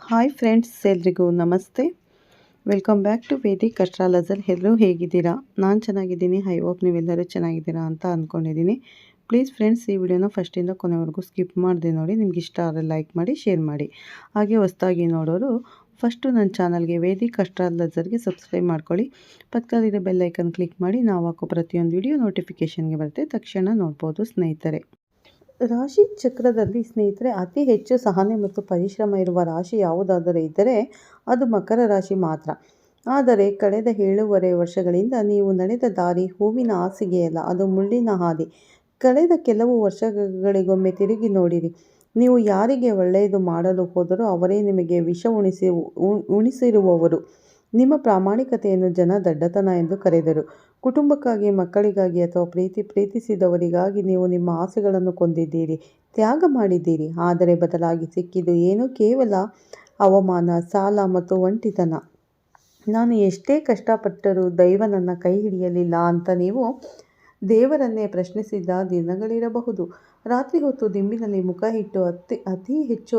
Hi friends, ಎಲ್ರಿಗೂ ನಮಸ್ತೆ. Welcome back to Vedic astrologer. ಎಲ್ಲರೂ ಹೇಗಿದ್ದೀರಾ? ನಾನು ಚೆನ್ನಾಗಿದ್ದೀನಿ. ಐ ಹೋಪ್ ನೀವೆಲ್ಲರೂ ಚೆನ್ನಾಗಿದ್ದೀರಾ ಅಂತ ಅಂದ್ಕೊಂಡಿದ್ದೀನಿ. ಪ್ಲೀಸ್ ಫ್ರೆಂಡ್ಸ್, ಈ ವಿಡಿಯೋನ ಫಸ್ಟಿಂದ ಕೊನೆವರೆಗೂ ಸ್ಕಿಪ್ ಮಾಡದೆ ನೋಡಿ. ನಿಮ್ಗೆ ಇಷ್ಟ ಆದರೆ ಲೈಕ್ ಮಾಡಿ, ಶೇರ್ ಮಾಡಿ. ಹಾಗೆ ಹೊಸದಾಗಿ ನೋಡೋರು ಫಸ್ಟು ನನ್ನ ಚಾನಲ್ಗೆ ವೇದಿಕ್ ಅಸ್ಟ್ರಾಲಜರ್ಗೆ ಸಬ್ಸ್ಕ್ರೈಬ್ ಮಾಡ್ಕೊಳ್ಳಿ. ಪಕ್ಕದಲ್ಲಿರೋ ಬೆಲ್ ಐಕನ್ ಕ್ಲಿಕ್ ಮಾಡಿ. ನಾವು ಹಾಕೋ ಪ್ರತಿಯೊಂದು ವಿಡಿಯೋ ನೋಟಿಫಿಕೇಷನ್ಗೆ ಬರುತ್ತೆ, ತಕ್ಷಣ ನೋಡ್ಬೋದು ಸ್ನೇಹಿತರೆ. ರಾಶಿ ಚಕ್ರದಲ್ಲಿ ಸ್ನೇಹಿತರೆ ಅತಿ ಹೆಚ್ಚು ಸಹನೆ ಮತ್ತು ಪರಿಶ್ರಮ ಇರುವ ರಾಶಿ ಯಾವುದಾದರೂ ಇದ್ದರೆ ಅದು ಮಕರ ರಾಶಿ ಮಾತ್ರ. ಆದರೆ ಕಳೆದ 7.5 ವರ್ಷಗಳಿಂದ ನೀವು ನಡೆದ ದಾರಿ ಹೂವಿನ ಹಾಸಿಗೆಯಲ್ಲ, ಅದು ಮುಳ್ಳಿನ ಹಾದಿ. ಕಳೆದ ಕೆಲವು ವರ್ಷಗಳಿಗೊಮ್ಮೆ ತಿರುಗಿ ನೋಡಿರಿ. ನೀವು ಯಾರಿಗೆ ಒಳ್ಳೆಯದು ಮಾಡಲು ಹೋದರೂ ಅವರೇ ನಿಮಗೆ ವಿಷ ಉಣಿಸಿರುವವರು. ನಿಮ್ಮ ಪ್ರಾಮಾಣಿಕತೆಯನ್ನು ಜನ ದಡ್ಡತನ ಎಂದು ಕರೆದರು. ಕುಟುಂಬಕ್ಕಾಗಿ, ಮಕ್ಕಳಿಗಾಗಿ ಅಥವಾ ಪ್ರೀತಿಸಿದವರಿಗಾಗಿ ನೀವು ನಿಮ್ಮ ಆಸೆಗಳನ್ನು ಕೊಂದಿದ್ದೀರಿ, ತ್ಯಾಗ ಮಾಡಿದ್ದೀರಿ. ಆದರೆ ಬದಲಾಗಿ ಸಿಕ್ಕಿದ್ದು ಏನು? ಕೇವಲ ಅವಮಾನ, ಸಾಲ ಮತ್ತು ಒಂಟಿತನ. ನಾನು ಎಷ್ಟೇ ಕಷ್ಟಪಟ್ಟರೂ ದೈವ ನನ್ನ ಕೈ ಹಿಡಿಯಲಿಲ್ಲ ಅಂತ ನೀವು ದೇವರನ್ನೇ ಪ್ರಶ್ನಿಸಿದ ದಿನಗಳಿರಬಹುದು. ರಾತ್ರಿ ಹೊತ್ತು ದಿಂಬಿನಲ್ಲಿ ಮುಖ ಇಟ್ಟು ಅತಿ ಹೆಚ್ಚು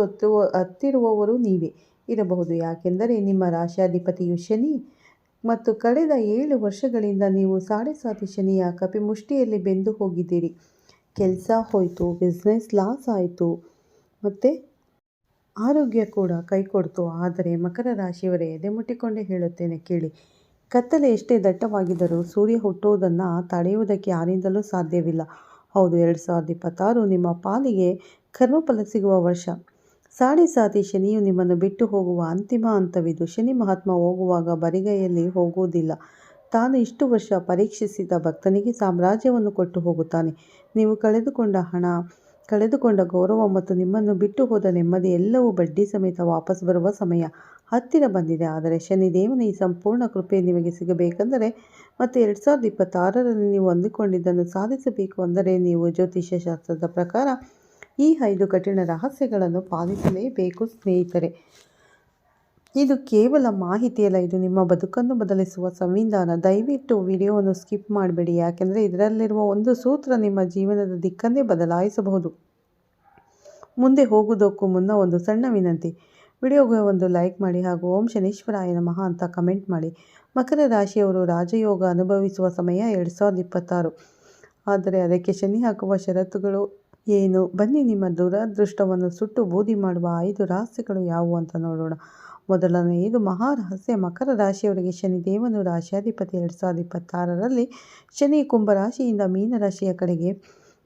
ಹತ್ತಿರುವವರು ನೀವೇ ಇರಬಹುದು. ಯಾಕೆಂದರೆ ನಿಮ್ಮ ರಾಶ್ಯಾಧಿಪತಿಯು ಶನಿ ಮತ್ತು ಕಳೆದ 7 ವರ್ಷಗಳಿಂದ ನೀವು ಸಾಡೆ ಶನಿಯ ಕಪಿಮುಷ್ಟಿಯಲ್ಲಿ ಬೆಂದು ಹೋಗಿದ್ದೀರಿ. ಕೆಲಸ ಹೋಯಿತು, ಬಿಸ್ನೆಸ್ ಲಾಸ್ ಆಯಿತು, ಮತ್ತು ಆರೋಗ್ಯ ಕೂಡ ಕೈಕೊಡ್ತು. ಆದರೆ ಮಕರ ರಾಶಿಯವರೇ, ಎದೆ ಮುಟ್ಟಿಕೊಂಡೇ ಹೇಳುತ್ತೇನೆ ಕೇಳಿ. ಕತ್ತಲೆ ಎಷ್ಟೇ ದಟ್ಟವಾಗಿದ್ದರೂ ಸೂರ್ಯ ಹುಟ್ಟುವುದನ್ನು ತಡೆಯುವುದಕ್ಕೆ ಯಾರಿಂದಲೂ ಸಾಧ್ಯವಿಲ್ಲ. ಹೌದು, 2026 ನಿಮ್ಮ ಪಾಲಿಗೆ ಕರ್ಮಫಲ ಸಿಗುವ ವರ್ಷ. ಸಾಡೆ ಶನಿಯು ನಿಮ್ಮನ್ನು ಬಿಟ್ಟು ಹೋಗುವ ಅಂತಿಮ ಹಂತವಿದು. ಶನಿ ಮಹಾತ್ಮ ಹೋಗುವಾಗ ಬರಿಗೈಯಲ್ಲಿ ಹೋಗುವುದಿಲ್ಲ. ತಾನು ಇಷ್ಟು ವರ್ಷ ಪರೀಕ್ಷಿಸಿದ ಭಕ್ತನಿಗೆ ಸಾಮ್ರಾಜ್ಯವನ್ನು ಕೊಟ್ಟು ಹೋಗುತ್ತಾನೆ. ನೀವು ಕಳೆದುಕೊಂಡ ಹಣ, ಕಳೆದುಕೊಂಡ ಗೌರವ ಮತ್ತು ನಿಮ್ಮನ್ನು ಬಿಟ್ಟು ಹೋದ ನೆಮ್ಮದಿ ಎಲ್ಲವೂ ಬಡ್ಡಿ ಸಮೇತ ವಾಪಸ್ ಬರುವ ಸಮಯ ಹತ್ತಿರ ಬಂದಿದೆ. ಆದರೆ ಶನಿದೇವನ ಈ ಸಂಪೂರ್ಣ ಕೃಪೆ ನಿಮಗೆ ಸಿಗಬೇಕೆಂದರೆ ಮತ್ತು 2026ರಲ್ಲಿ ನೀವು ಅಂದುಕೊಂಡಿದ್ದನ್ನು ಸಾಧಿಸಬೇಕು ಅಂದರೆ ನೀವು ಜ್ಯೋತಿಷ್ಯ ಶಾಸ್ತ್ರದ ಪ್ರಕಾರ ಈ 5 ಕಠಿಣ ರಹಸ್ಯಗಳನ್ನು ಪಾಲಿಸಲೇಬೇಕು ಸ್ನೇಹಿತರೆ. ಇದು ಕೇವಲ ಮಾಹಿತಿಯಲ್ಲ, ಇದು ನಿಮ್ಮ ಬದುಕನ್ನು ಬದಲಿಸುವ ಸಂವಿಧಾನ. ದಯವಿಟ್ಟು ವಿಡಿಯೋವನ್ನು ಸ್ಕಿಪ್ ಮಾಡಬೇಡಿ, ಯಾಕೆಂದರೆ ಇದರಲ್ಲಿರುವ ಒಂದು ಸೂತ್ರ ನಿಮ್ಮ ಜೀವನದ ದಿಕ್ಕನ್ನೇ ಬದಲಾಯಿಸಬಹುದು. ಮುಂದೆ ಹೋಗುವುದಕ್ಕೂ ಮುನ್ನ ಒಂದು ಸಣ್ಣ ವಿನಂತಿ. ವಿಡಿಯೋಗೆ ಒಂದು ಲೈಕ್ ಮಾಡಿ ಹಾಗೂ ಓಂ ಶನೀಶ್ವರಾಯ ನಮಃ ಅಂತ ಕಮೆಂಟ್ ಮಾಡಿ. ಮಕರ ರಾಶಿಯವರು ರಾಜಯೋಗ ಅನುಭವಿಸುವ ಸಮಯ 2026. ಆದರೆ ಅದಕ್ಕೆ ಶನಿ ಹಾಕುವ ಷರತ್ತುಗಳು ಏನು? ಬನ್ನಿ, ನಿಮ್ಮ ದುರದೃಷ್ಟವನ್ನು ಸುಟ್ಟು ಬೂದಿ ಮಾಡುವ 5 ರಹಸ್ಯಗಳು ಯಾವುವು ಅಂತ ನೋಡೋಣ. ಮೊದಲನೆಯದು ಮಹಾರಹಸ್ಯ. ಮಕರ ರಾಶಿಯವರಿಗೆ ಶನಿದೇವನು ರಾಶ್ಯಾಧಿಪತಿ. 2026ರಲ್ಲಿ ಶನಿ ಕುಂಭರಾಶಿಯಿಂದ ಮೀನರಾಶಿಯ ಕಡೆಗೆ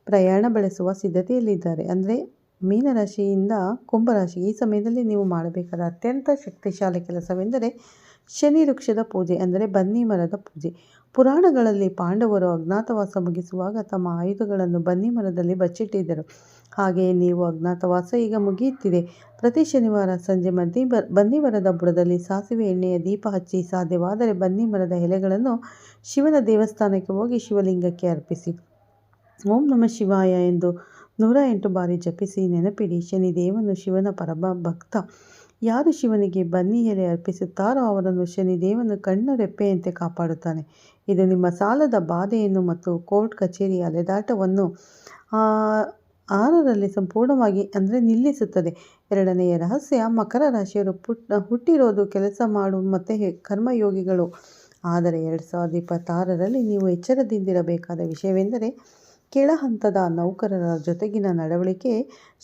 ಪ್ರಯಾಣ ಬೆಳೆಸುವ ಸಿದ್ಧತೆಯಲ್ಲಿದ್ದಾರೆ. ಅಂದರೆ ಮೀನರಾಶಿಯಿಂದ ಕುಂಭರಾಶಿ. ಈ ಸಮಯದಲ್ಲಿ ನೀವು ಮಾಡಬೇಕಾದ ಅತ್ಯಂತ ಶಕ್ತಿಶಾಲಿ ಕೆಲಸವೆಂದರೆ ಶನಿ ವೃಕ್ಷದ ಪೂಜೆ, ಅಂದರೆ ಬನ್ನಿ ಮರದ ಪೂಜೆ. ಪುರಾಣಗಳಲ್ಲಿ ಪಾಂಡವರು ಅಜ್ಞಾತವಾಸ ಮುಗಿಸುವಾಗ ತಮ್ಮ ಆಯುಧಗಳನ್ನು ಬನ್ನಿ ಮರದಲ್ಲಿ ಬಚ್ಚಿಟ್ಟಿದ್ದರು. ಹಾಗೆಯೇ ನೀವು ಅಜ್ಞಾತವಾಸ ಈಗ ಮುಗಿಯುತ್ತಿದೆ. ಪ್ರತಿ ಶನಿವಾರ ಸಂಜೆ ಬನ್ನಿ ಮರದ ಬುಡದಲ್ಲಿ ಸಾಸಿವೆ ಎಣ್ಣೆಯ ದೀಪ ಹಚ್ಚಿ, ಸಾಧ್ಯವಾದರೆ ಬನ್ನಿ ಮರದ ಎಲೆಗಳನ್ನು ಶಿವನ ದೇವಸ್ಥಾನಕ್ಕೆ ಹೋಗಿ ಶಿವಲಿಂಗಕ್ಕೆ ಅರ್ಪಿಸಿ. ಓಂ ನಮಃ ಶಿವಾಯ ಎಂದು 108 ಬಾರಿ ಜಪಿಸಿ. ನೆನಪಿಡಿ, ಶನಿದೇವನು ಶಿವನ ಪರಮ ಭಕ್ತ. ಯಾರು ಶಿವನಿಗೆ ಬನ್ನಿ ಎಲೆ ಅರ್ಪಿಸುತ್ತಾರೋ ಅವರನ್ನು ಶನಿದೇವನು ಕಣ್ಣು ರೆಪ್ಪೆಯಂತೆ ಕಾಪಾಡುತ್ತಾನೆ. ಇದು ನಿಮ್ಮ ಸಾಲದ ಬಾಧೆಯನ್ನು ಮತ್ತು ಕೋರ್ಟ್ ಕಚೇರಿ ಅಲೆದಾಟವನ್ನು 6ರಲ್ಲಿ ಸಂಪೂರ್ಣವಾಗಿ ನಿಲ್ಲಿಸುತ್ತದೆ. ಎರಡನೆಯ ರಹಸ್ಯ, ಮಕರ ರಾಶಿಯವರು ಹುಟ್ಟಿರೋದು ಕೆಲಸ ಮಾಡು ಮತ್ತು ಕರ್ಮಯೋಗಿಗಳು. ಆದರೆ 2026ರಲ್ಲಿ ನೀವು ಎಚ್ಚರದಿಂದಿರಬೇಕಾದ ವಿಷಯವೆಂದರೆ ಕೆಳ ಹಂತದ ನೌಕರರ ಜೊತೆಗಿನ ನಡವಳಿಕೆ.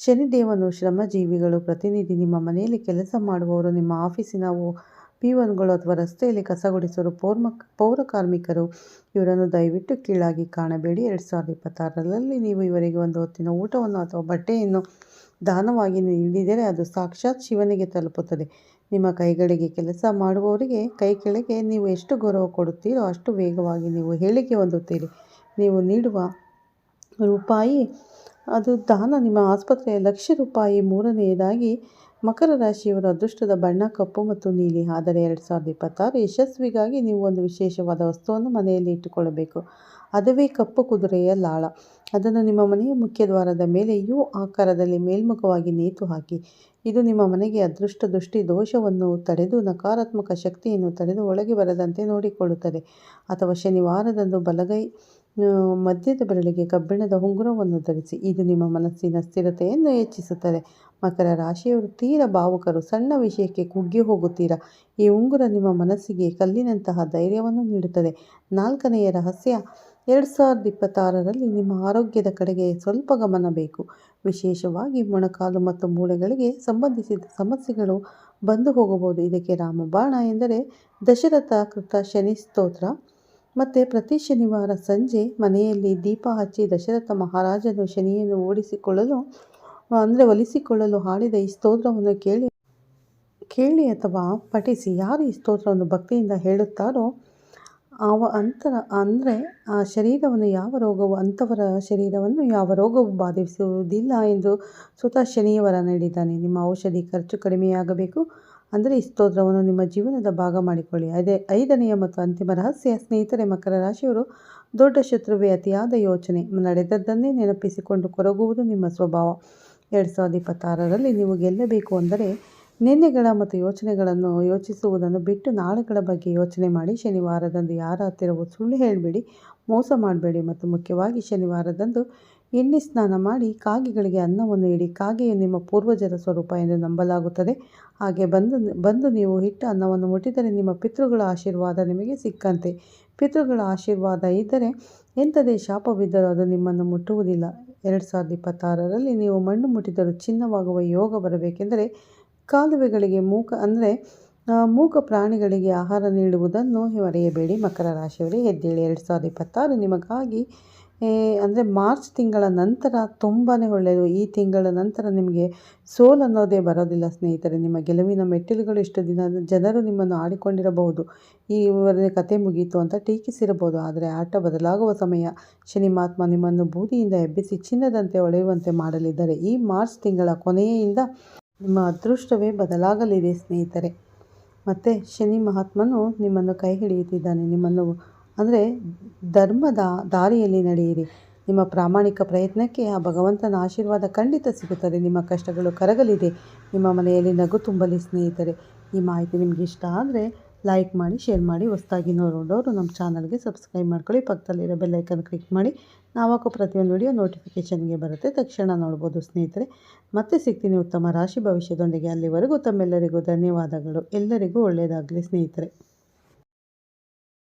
ಶನಿದೇವನು ಶ್ರಮಜೀವಿಗಳು ಪ್ರತಿನಿಧಿ. ನಿಮ್ಮ ಮನೆಯಲ್ಲಿ ಕೆಲಸ ಮಾಡುವವರು, ನಿಮ್ಮ ಆಫೀಸಿನ ಪಿಒನ್ಗಳು ಅಥವಾ ರಸ್ತೆಯಲ್ಲಿ ಕಸಗುಡಿಸೋರು, ಪೌರ ಕಾರ್ಮಿಕರು, ಇವರನ್ನು ದಯವಿಟ್ಟು ಕೀಳಾಗಿ ಕಾಣಬೇಡಿ. 2026ರಲ್ಲಿ ನೀವು ಇವರಿಗೆ ಒಂದು ಹೊತ್ತಿನ ಊಟವನ್ನು ಅಥವಾ ಬಟ್ಟೆಯನ್ನು ದಾನವಾಗಿ ನೀಡಿದರೆ ಅದು ಸಾಕ್ಷಾತ್ ಶಿವನಿಗೆ ತಲುಪುತ್ತದೆ. ನಿಮ್ಮ ಕೈಗಳಿಗೆ ಕೆಲಸ ಮಾಡುವವರಿಗೆ ಕೈ ಕೆಳಗೆ ನೀವು ಎಷ್ಟು ಗೌರವ ಕೊಡುತ್ತೀರೋ ಅಷ್ಟು ವೇಗವಾಗಿ ನೀವು ಏಳಿಗೆ ಹೊಂದುತ್ತೀರಿ. ನೀವು ನೀಡುವ ರೂಪಾಯಿ, ಅದು ದಾನ ನಿಮ್ಮ ಆಸ್ಪತ್ರೆಯ ₹1,00,000. ಮೂರನೆಯದಾಗಿ, ಮಕರ ರಾಶಿಯವರ ಅದೃಷ್ಟದ ಬಣ್ಣ ಕಪ್ಪು ಮತ್ತು ನೀಲಿ. ಆದರೆ 2026 ಯಶಸ್ವಿಗಾಗಿ ನೀವು ಒಂದು ವಿಶೇಷವಾದ ವಸ್ತುವನ್ನು ಮನೆಯಲ್ಲಿ ಇಟ್ಟುಕೊಳ್ಳಬೇಕು. ಅದುವೇ ಕಪ್ಪು ಕುದುರೆಯ ಲಾಳ. ಅದನ್ನು ನಿಮ್ಮ ಮನೆಯ ಮುಖ್ಯದ್ವಾರದ ಮೇಲೆ ಯು ಆಕಾರದಲ್ಲಿ ಮೇಲ್ಮುಖವಾಗಿ ನೇತು ಹಾಕಿ. ಇದು ನಿಮ್ಮ ಮನೆಗೆ ಅದೃಷ್ಟ ದೃಷ್ಟಿ ದೋಷವನ್ನು ತಡೆದು ನಕಾರಾತ್ಮಕ ಶಕ್ತಿಯನ್ನು ತಡೆದು ಒಳಗೆ ಬರದಂತೆ ನೋಡಿಕೊಳ್ಳುತ್ತದೆ. ಅಥವಾ ಶನಿವಾರದಂದು ಬಲಗೈ ಮಧ್ಯದ ಬೆರಳಿಗೆ ಕಬ್ಬಿಣದ ಉಂಗುರವನ್ನು ಧರಿಸಿ. ಇದು ನಿಮ್ಮ ಮನಸ್ಸಿನ ಸ್ಥಿರತೆಯನ್ನು ಹೆಚ್ಚಿಸುತ್ತದೆ. ಮಕರ ರಾಶಿಯವರು ತೀರ ಭಾವುಕರು, ಸಣ್ಣ ವಿಷಯಕ್ಕೆ ಕುಗ್ಗಿ ಹೋಗುತ್ತೀರಾ. ಈ ಉಂಗುರ ನಿಮ್ಮ ಮನಸ್ಸಿಗೆ ಕಲ್ಲಿನಂತಹ ಧೈರ್ಯವನ್ನು ನೀಡುತ್ತದೆ. 4ನೆಯ ರಹಸ್ಯ, 2026ರಲ್ಲಿ ನಿಮ್ಮ ಆರೋಗ್ಯದ ಕಡೆಗೆ ಸ್ವಲ್ಪ ಗಮನ ಬೇಕು. ವಿಶೇಷವಾಗಿ ಮೊಣಕಾಲು ಮತ್ತು ಮೂಳೆಗಳಿಗೆ ಸಂಬಂಧಿಸಿದ ಸಮಸ್ಯೆಗಳು ಬಂದು ಹೋಗಬಹುದು. ಇದಕ್ಕೆ ರಾಮಬಾಣ ಎಂದರೆ ದಶರಥ ಕೃತ ಶನಿ ಸ್ತೋತ್ರ. ಮತ್ತು ಪ್ರತಿ ಶನಿವಾರ ಸಂಜೆ ಮನೆಯಲ್ಲಿ ದೀಪ ಹಚ್ಚಿ ದಶರಥ ಮಹಾರಾಜನು ಶನಿಯನ್ನು ಒಲಿಸಿಕೊಳ್ಳಲು ಹಾಡಿದ ಈ ಸ್ತೋತ್ರವನ್ನು ಕೇಳಿ ಅಥವಾ ಪಠಿಸಿ. ಯಾರು ಈ ಸ್ತೋತ್ರವನ್ನು ಭಕ್ತಿಯಿಂದ ಹೇಳುತ್ತಾರೋ ಆ ಶರೀರವನ್ನು ಅಂಥವರ ಶರೀರವನ್ನು ಯಾವ ರೋಗವು ಬಾಧಿಸುವುದಿಲ್ಲ ಎಂದು ಸ್ವತಃ ಶನಿಯವರ ನೀಡಿದ್ದಾನೆ. ನಿಮ್ಮ ಔಷಧಿ ಖರ್ಚು ಕಡಿಮೆಯಾಗಬೇಕು ಅಂದರೆ ಈ ಸ್ತೋತ್ರವನ್ನು ನಿಮ್ಮ ಜೀವನದ ಭಾಗ ಮಾಡಿಕೊಳ್ಳಿ. 5ನೆಯ ಮತ್ತು ಅಂತಿಮ ರಹಸ್ಯ, ಸ್ನೇಹಿತರೆ, ಮಕರ ರಾಶಿಯವರು ದೊಡ್ಡ ಶತ್ರುವೇ ಅತಿಯಾದ ಯೋಚನೆ. ನಡೆದದ್ದನ್ನೇ ನೆನಪಿಸಿಕೊಂಡು ಕೊರಗುವುದು ನಿಮ್ಮ ಸ್ವಭಾವ. 2026ರಲ್ಲಿ ನೀವು ಗೆಲ್ಲಬೇಕು ಅಂದರೆ ನಿನ್ನೆಗಳ ಮತ್ತು ಯೋಚನೆಗಳನ್ನು ಯೋಚಿಸುವುದನ್ನು ಬಿಟ್ಟು ನಾಳೆಗಳ ಬಗ್ಗೆ ಯೋಚನೆ ಮಾಡಿ. ಶನಿವಾರದಂದು ಯಾರ ಹತ್ತಿರವೂ ಸುಳ್ಳು ಹೇಳಬೇಡಿ, ಮೋಸ ಮಾಡಬೇಡಿ ಮತ್ತು ಮುಖ್ಯವಾಗಿ ಶನಿವಾರದಂದು ಎಣ್ಣೆ ಸ್ನಾನ ಮಾಡಿ ಕಾಗೆಗಳಿಗೆ ಅನ್ನವನ್ನು ಇಡಿ. ಕಾಗೆಯು ನಿಮ್ಮ ಪೂರ್ವಜರ ಸ್ವರೂಪ ಎಂದು ನಂಬಲಾಗುತ್ತದೆ. ಹಾಗೆ ಬಂದು ನೀವು ಇಟ್ಟ ಅನ್ನವನ್ನು ಮುಟ್ಟಿದರೆ ನಿಮ್ಮ ಪಿತೃಗಳ ಆಶೀರ್ವಾದ ನಿಮಗೆ ಸಿಕ್ಕಂತೆ. ಪಿತೃಗಳ ಆಶೀರ್ವಾದ ಇದ್ದರೆ ಎಂಥದೇ ಶಾಪವಿದ್ದರೂ ಅದು ನಿಮ್ಮನ್ನು ಮುಟ್ಟುವುದಿಲ್ಲ. 2026ರಲ್ಲಿ ನೀವು ಮಣ್ಣು ಮುಟ್ಟಿದರೂ ಚಿನ್ನವಾಗುವ ಯೋಗ ಬರಬೇಕೆಂದರೆ ಕಾಲುವೆಗಳಿಗೆ ಮೂಕ ಪ್ರಾಣಿಗಳಿಗೆ ಆಹಾರ ನೀಡುವುದನ್ನು ಮರೆಯಬೇಡಿ. ಮಕರ ರಾಶಿಯವರೇ, ಎದ್ದೇಳಿ. 2026 ನಿಮಗಾಗಿ ಮಾರ್ಚ್ ತಿಂಗಳ ನಂತರ ತುಂಬಾ ಒಳ್ಳೆಯದು. ಈ ತಿಂಗಳ ನಂತರ ನಿಮಗೆ ಸೋಲು ಅನ್ನೋದೇ ಬರೋದಿಲ್ಲ ಸ್ನೇಹಿತರೆ. ನಿಮ್ಮ ಗೆಲುವಿನ ಮೆಟ್ಟಿಲುಗಳು ಇಷ್ಟು ದಿನ ಜನರು ನಿಮ್ಮನ್ನು ಆಡಿಕೊಂಡಿರಬಹುದು, ಇವರ ಕತೆ ಮುಗೀತು ಅಂತ ಟೀಕಿಸಿರಬಹುದು. ಆದರೆ ಆಟ ಬದಲಾಗುವ ಸಮಯ. ಶನಿ ಮಹಾತ್ಮ ನಿಮ್ಮನ್ನು ಬೂದಿಯಿಂದ ಎಬ್ಬಿಸಿ ಚಿನ್ನದಂತೆ ಹೊಳೆಯುವಂತೆ ಮಾಡಲಿದ್ದಾರೆ. ಈ ಮಾರ್ಚ್ ತಿಂಗಳ ಕೊನೆಯಿಂದ ನಿಮ್ಮ ಅದೃಷ್ಟವೇ ಬದಲಾಗಲಿದೆ ಸ್ನೇಹಿತರೆ. ಮತ್ತು ಶನಿ ಮಹಾತ್ಮನು ನಿಮ್ಮನ್ನು ಕೈ ಹಿಡಿಯುತ್ತಿದ್ದಾನೆ. ನಿಮ್ಮನ್ನು ಧರ್ಮದ ದಾರಿಯಲ್ಲಿ ನಡೆಯಿರಿ. ನಿಮ್ಮ ಪ್ರಾಮಾಣಿಕ ಪ್ರಯತ್ನಕ್ಕೆ ಆ ಭಗವಂತನ ಆಶೀರ್ವಾದ ಖಂಡಿತ ಸಿಗುತ್ತದೆ. ನಿಮ್ಮ ಕಷ್ಟಗಳು ಕರಗಲಿದೆ. ನಿಮ್ಮ ಮನೆಯಲ್ಲಿ ನಗು ತುಂಬಲಿ ಸ್ನೇಹಿತರೆ. ಈ ಮಾಹಿತಿ ನಿಮಗೆ ಇಷ್ಟ ಆದರೆ ಲೈಕ್ ಮಾಡಿ, ಶೇರ್ ಮಾಡಿ. ಹೊಸದಾಗಿ ನೋಡೋರು ನಮ್ಮ ಚಾನಲ್ಗೆ ಸಬ್ಸ್ಕ್ರೈಬ್ ಮಾಡ್ಕೊಳ್ಳಿ. ಪಕ್ಕದಲ್ಲಿರೋ ಬೆಲ್ ಐಕನ್ ಕ್ಲಿಕ್ ಮಾಡಿ. ನಾವಾಕೋ ಪ್ರತಿಯೊಂದು ವಿಡಿಯೋ ನೋಟಿಫಿಕೇಷನ್ಗೆ ಬರುತ್ತೆ, ತಕ್ಷಣ ನೋಡ್ಬೋದು ಸ್ನೇಹಿತರೆ. ಮತ್ತೆ ಸಿಗ್ತೀನಿ ಉತ್ತಮ ರಾಶಿ ಭವಿಷ್ಯದೊಂದಿಗೆ. ಅಲ್ಲಿವರೆಗೂ ತಮ್ಮೆಲ್ಲರಿಗೂ ಧನ್ಯವಾದಗಳು. ಎಲ್ಲರಿಗೂ ಒಳ್ಳೆಯದಾಗಲಿ ಸ್ನೇಹಿತರೆ.